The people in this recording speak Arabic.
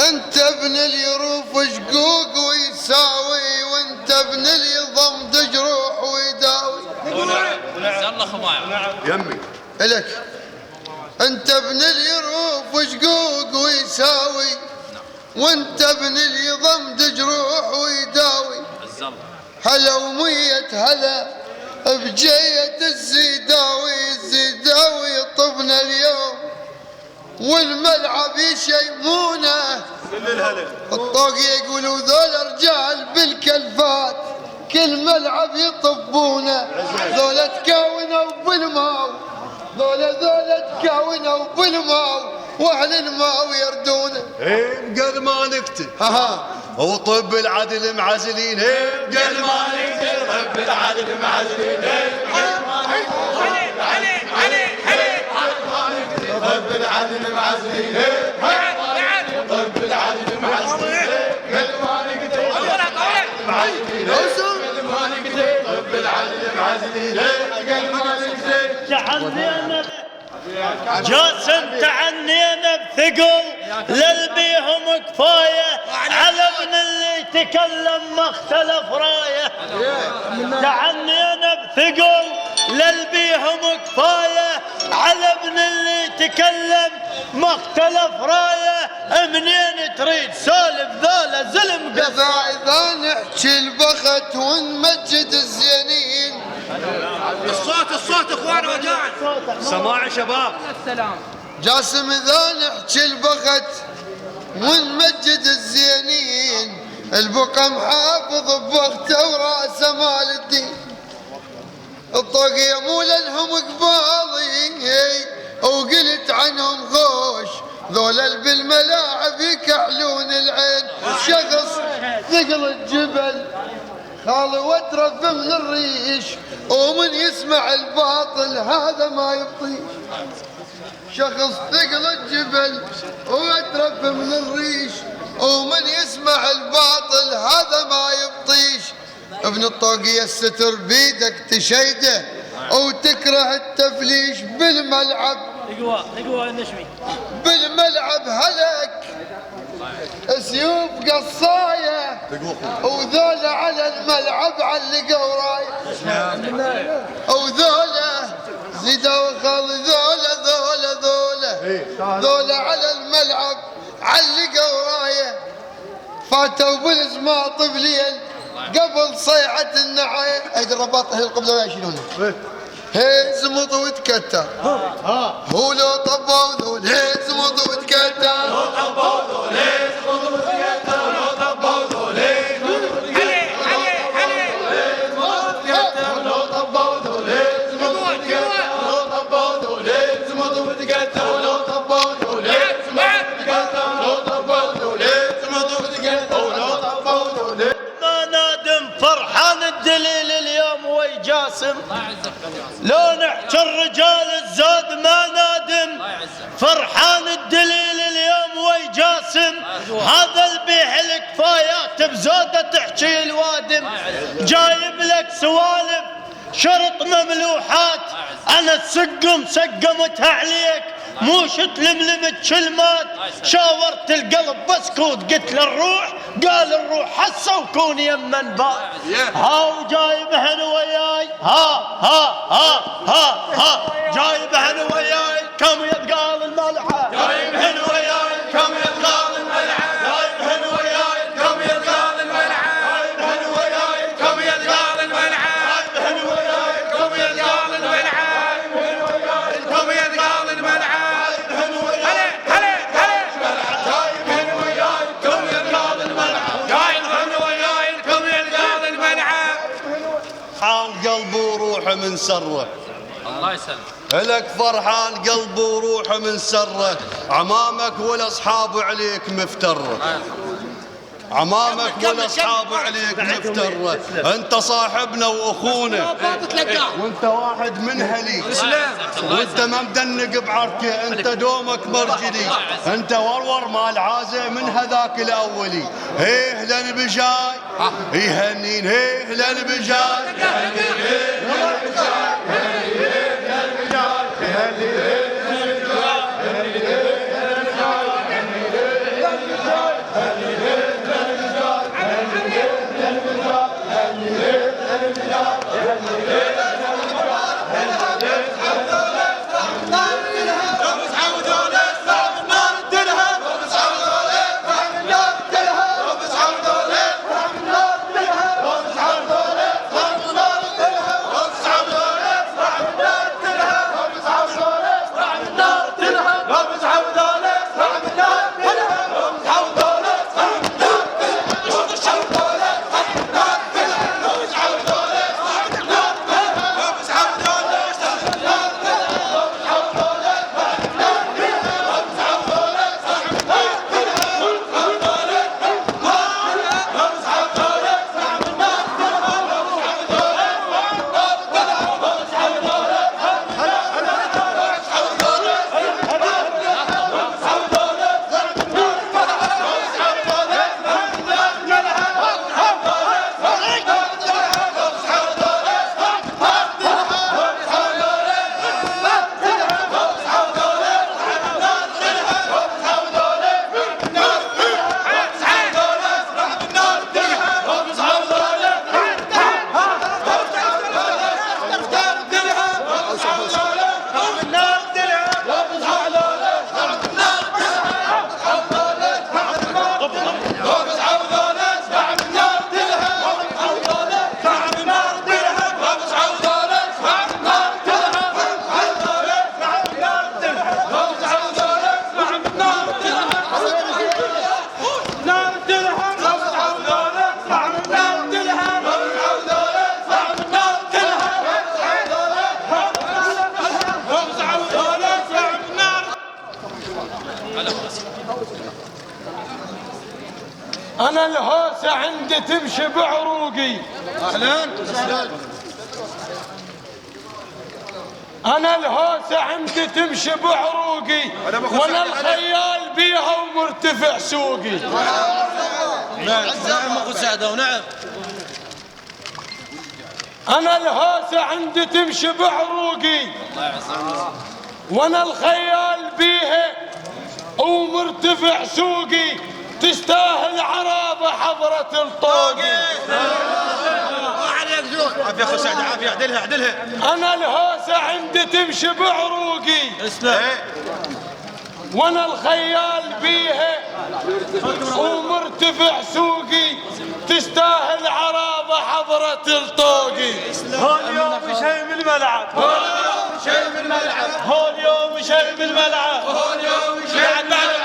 انت ابن اليروف شقوق ويساوي، وانت ابن اليضم تجروح ويداوي. يلا خمايا يمي الك. انت ابن اليروف شقوق ويساوي، وانت ابن اليضم تجروح ويداوي. هلا ومية هلا بجية الزيداوي، الزيداوي طبنا اليوم والملعب يشيمونه. الطوق يقولوا ذول رجال بالكلفات، كل ملعب يطبونه. ذولا تكاونوا بالماو، ذولا تكاونوا بالماو، واهل الماو يردونه. قال ما نكتب ها وطب العدل معزلين. قال ما نكتب طب العدل معزلين. طب العدل معزلين. طب العدل معزلين. قال ما نكتب معزلين. قال ما نكتب طب العدل معزلين. قال ما نكتب. تعنينا جاسم، تعنينا بثقل للبيهم كفايه، على ابن اللي تكلم ما اختلف رايه. تعنينا بثقل للبيهم كفايه، على ابن اللي تكلم ما اختلف رايه. منين تريد سالف ذولا زلم إذا نحكي البخت ونمجد الزينين. الصوت اخوان وجاعد سماع شباب. جاسم إذا نحكي البخت ونمجد الزينين، البقى محافظ ببخته وراسه مال الدين. الطاقية مو لهم قباضي وقلت عنهم خوش، ذولا بالملاعب يكحلون العين. شخص ثقل الجبل خالي واترف من الريش، ومن يسمع الباطل هذا ما يبطيش. شخص ثقل الجبل واترف من الريش، ومن يسمع الباطل هذا ما يبطيش. ابن الطاقية الستر بيدك تشيده، وتكره التفليش بالملعب. نقوى النشمي بالملعب هلك سيوف قصايه، وذولا على الملعب علقوا رايه. وذولا زيدوا خالي، ذولا على الملعب علقوا رايه. فاتوا بالزماط بليل قبل صيحة النعاية. هيدي الرباط هي القبلة ويا يشيلونه. هي زمط وتكتر، هو لو طبوا ذول هي زمط وتكتر. لو طبوا ذول هي زمط وتكتر. لو طبوا ذول هي زمط وتكتر. لو طبوا ذول هي زمط وتكتر. لو طبوا ذول هي زمط وتكتر. لو طبوا ذول هي زمط وتكتر. لو طبوا ذول هي زمط وتكتر. لو طبوا ذول ما نادم فرحان الدليل اليوم وي جاسم. لو نحكي الرجال الزاد ما نادم فرحان الدليل اليوم وي جاسم. هذا البيح الكفايات بزوده تحكي الوادم. جايب لك سوالف شرط مملوحات، انا السقم سقمتها عليك مو شت لملمت كلمات. شاورت القلب بسكوت قلت له الروح، قال الروح حسه وكون يما نبات. ها وجايبهن وياي، ها جايبهن وياي كم يثقال الملعب. جايبهن وياي كم يثقال الملعب. جايبهن وياي كم يثقال الملعب. جايبهن وياي كم يثقال الملعب. جايبهن وياي كم يثقال الملعب. جايبهن وياي كم يثقال الملعب. فرحان قلبه وروحه من سره. الله يسلمك. لك فرحان قلبه وروحه من سره. عمامك والاصحاب عليك مفتره. عمامك والاصحاب عليك مفتره. انت صاحبنا واخونا، وانت واحد من هلي، وانت ما مدنق بعركه. انت دومك مرجلي، انت ورور مال عازه من هذاك الاولي. هيه للبجاي يهنين، هيه للبجاي أنا الهوسة عندي تمشي بعروقي. أهلا. أنا الهوسة عندي تمشي بعروقي، وأنا الخيال بيها ومرتفع سوقي. نعم أخو سعدة ونعم. أنا الهوسة عندي تمشي بعروقي، وأنا الخيال بيها ومرتفع سوقي، تستاهل عرابة حضرة الطوقي. عافية أخو سعد، عافية، اعدلها. أنا الهوسة عندي تمشي بعروقي، اسلم. وانا الخيال بيها ومرتفع سوقي، تستاهل عرابة حضرة الطوقي. هول يوم شيء بالملعب، هول يوم شيء بالملعب، هول يوم شيء بالملعب، هول يوم شيء بالملعب.